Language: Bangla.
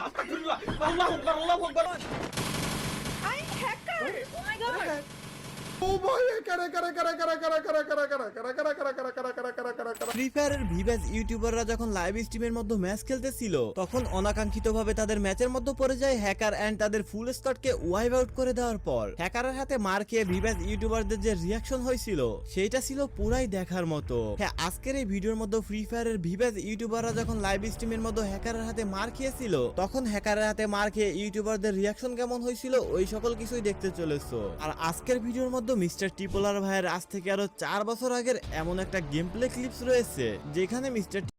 আস্তাগফিরুল্লাহ আল্লাহু আকবার আল্লাহু আকবার I hacker! Oh my god! Free ফায়ারের ভিভাস ইউটিউবাররা যখন লাইভ স্ট্রিমের মধ্যে ম্যাচ খেলতেছিল তখন অনাকাঙ্ক্ষিতভাবে তাদের ম্যাচের মধ্যে পড়ে যায় হ্যাকার এন্ড তাদের ফুল স্কোয়াডকে ওয়াইপ আউট করে দেওয়ার পর হ্যাকারের হাতে মার খেয়ে ভিভাস ইউটিউবারদের যে রিয়াকশন হয়েছিল সেটা ছিল পুরাই দেখার মতো। হ্যাঁ, আজকের এই ভিডিওর মধ্যে ফ্রি ফায়ারের ভিভাস ইউটিউবাররা যখন লাইভ স্ট্রিমের মধ্যে হ্যাকারের হাতে মার খেয়েছিল তখন হ্যাকারের হাতে মার খেয়ে ইউটিউবারদের রিয়াকশন কেমন হয়েছিল ওই সকল কিছুই দেখতে চলেছো। আর আজকের ভিডিওর মধ্যে মিস্টার টিপোলার ভাইয়ের আজ থেকে আরো 4 বছর আগের এমন একটা গেম প্লে ক্লিপস রয়েছে যেখানে মিস্টার